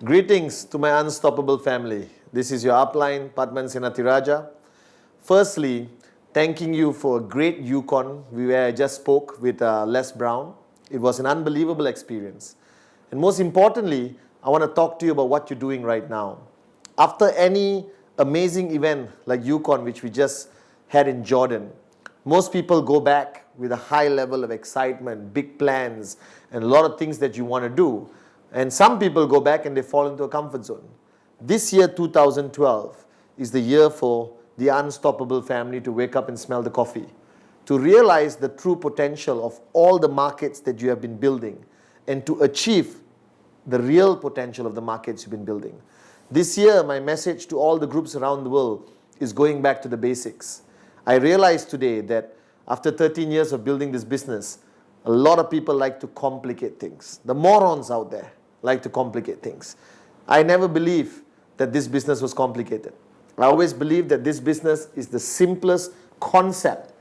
Greetings to my unstoppable family. This is your upline, Padman Senathiraja. Firstly, thanking you for a great Yukon where I just spoke with Les Brown. It was an unbelievable experience. And most importantly, I want to talk to you about what you're doing right now. After any amazing event like Yukon, which we just had in Jordan, most people go back with a high level of excitement, big plans, and a lot of things that you want to do. And some people go back and they fall into a comfort zone. This year, 2012, is the year for the unstoppable family to wake up and smell the coffee, to realize the true potential of all the markets that you have been building, and to achieve the real potential of the markets you've been building. This year, my message to all the groups around the world is going back to the basics. I realize today that after 13 years of building this business, a lot of people like to complicate things. The morons out there like to complicate things. I never believed that this business was complicated. I always believed that this business is the simplest concept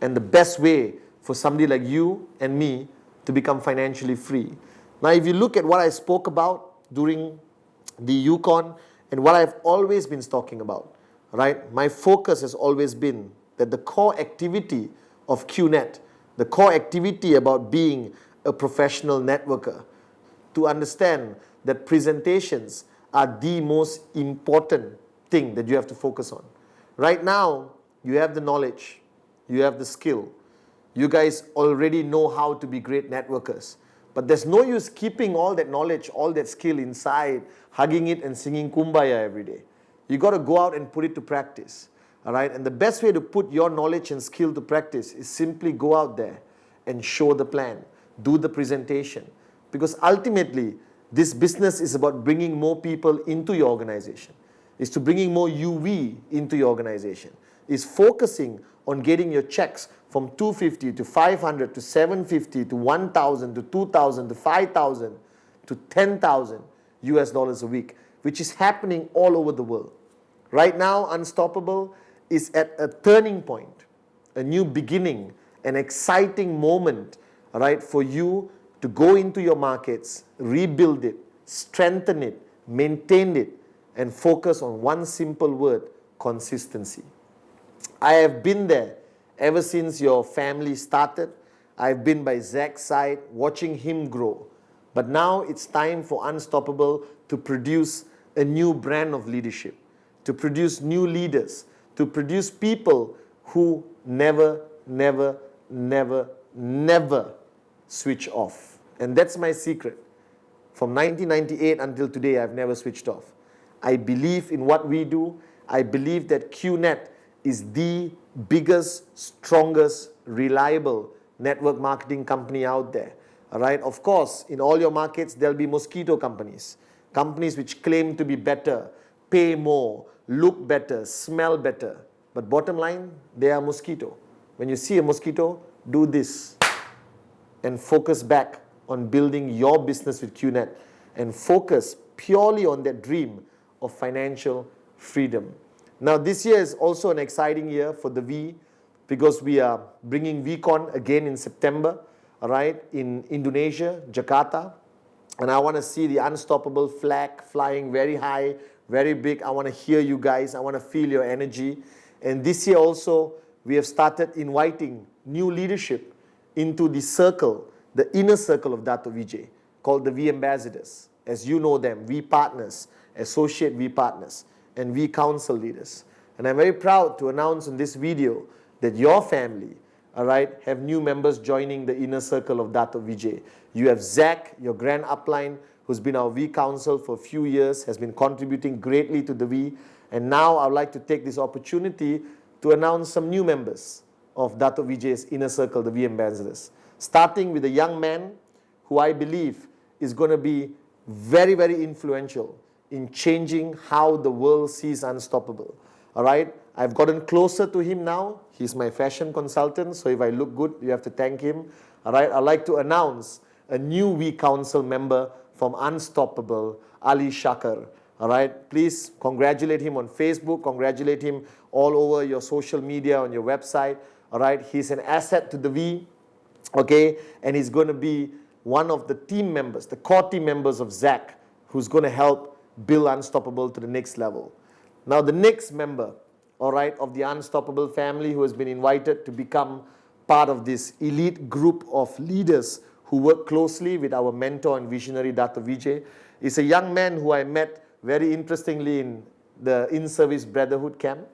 and the best way for somebody like you and me to become financially free. Now, if you look at what I spoke about during the Yukon and what I've always been talking about, right? My focus has always been that the core activity of QNet, the core activity about being a professional networker, to understand that presentations are the most important thing that you have to focus on. Right now, you have the knowledge, you have the skill. You guys already know how to be great networkers. But there's no use keeping all that knowledge, all that skill inside, hugging it and singing Kumbaya every day. You got to go out and put it to practice. All right? And the best way to put your knowledge and skill to practice is simply go out there and show the plan, do the presentation. Because ultimately, this business is about bringing more people into your organization. It's to bringing more UV into your organization. It's focusing on getting your checks from 250 to 500 to 750 to 1,000 to 2,000 to 5,000 to 10,000 US dollars a week, which is happening all over the world. Right now, Unstoppable is at a turning point, a new beginning, an exciting moment, right, for you to go into your markets, rebuild it, strengthen it, maintain it, and focus on one simple word: consistency. I have been there ever since your family started. I've been by Zach's side, watching him grow. But now it's time for Unstoppable to produce a new brand of leadership, to produce new leaders, to produce people who never, never, never, never switch off. And that's my secret. From 1998 until today, I've never switched off. I believe in what we do. I believe that QNet is the biggest, strongest, reliable network marketing company out there. All right? Of course, in all your markets, there'll be mosquito companies. Companies which claim to be better, pay more, look better, smell better. But bottom line, they are mosquito. When you see a mosquito, do this and focus back on building your business with QNet and focus purely on that dream of financial freedom. Now, this year is also an exciting year for the V because we are bringing VCon again in September, all right, in Indonesia, Jakarta. And I want to see the Unstoppable flag flying very high, very big. I want to hear you guys. I want to feel your energy. And this year also, we have started inviting new leadership into the circle, the inner circle of Dato Vijay, called the V Ambassadors. As you know them, V Partners, Associate V Partners, and V Council Leaders. And I'm very proud to announce in this video that your family, all right, have new members joining the inner circle of Dato Vijay. You have Zach, your grand upline, who's been our V Council for a few years, has been contributing greatly to the V. And now I would like to take this opportunity to announce some new members of Dato Vijay's inner circle, the V Ambassadors. Starting with a young man who I believe is going to be very, very influential in changing how the world sees Unstoppable. All right? I've gotten closer to him now. He's my fashion consultant, so if I look good, you have to thank him. All right? I'd like to announce a new V Council member from Unstoppable, Ali Shakar. All right? Please congratulate him on Facebook, congratulate him all over your social media, on your website. All right? He's an asset to the V. Okay, and he's going to be one of the team members, the core team members of Zach who's going to help build Unstoppable to the next level. Now, the next member, all right, of the Unstoppable family who has been invited to become part of this elite group of leaders who work closely with our mentor and visionary Dr. Vijay is a young man who I met very interestingly in the in-service brotherhood camp.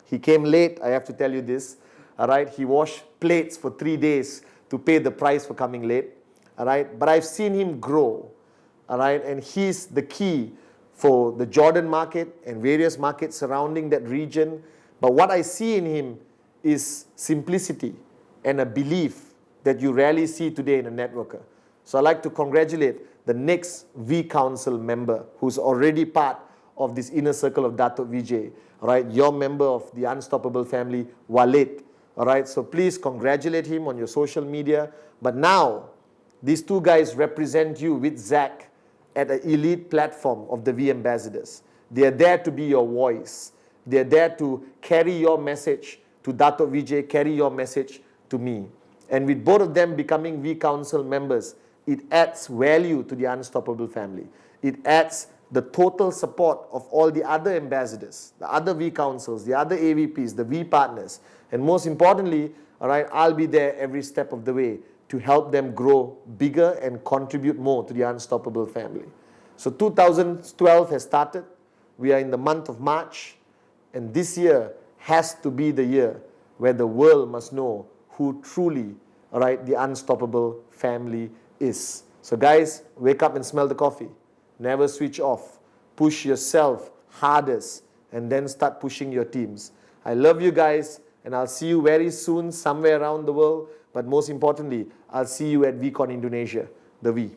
He came late, I have to tell you this, all right. He washed plates for 3 days to pay the price for coming late, all right. But I've seen him grow, all right, and he's the key for the Jordan market and various markets surrounding that region. But what I see in him is simplicity and a belief that you rarely see today in a networker. So I'd like to congratulate the next V Council member who's already part of this inner circle of Dato' Vijay, all right, your member of the Unstoppable family, Walid, all right. So please congratulate him on your social media. But now, these two guys represent you with Zach at an elite platform of the V Ambassadors. They are there to be your voice. They are there to carry your message to Dato' Vijay, carry your message to me. And with both of them becoming V Council members, it adds value to the Unstoppable family. It adds the total support of all the other ambassadors, the other V Councils, the other AVPs, the V partners. And most importantly, all right, I'll be there every step of the way to help them grow bigger and contribute more to the Unstoppable family. So 2012 has started. We are in the month of March. And this year has to be the year where the world must know who truly, all right, the Unstoppable family is. So guys, wake up and smell the coffee. Never switch off. Push yourself hardest and then start pushing your teams. I love you guys and I'll see you very soon somewhere around the world. But most importantly, I'll see you at VCon Indonesia, the V.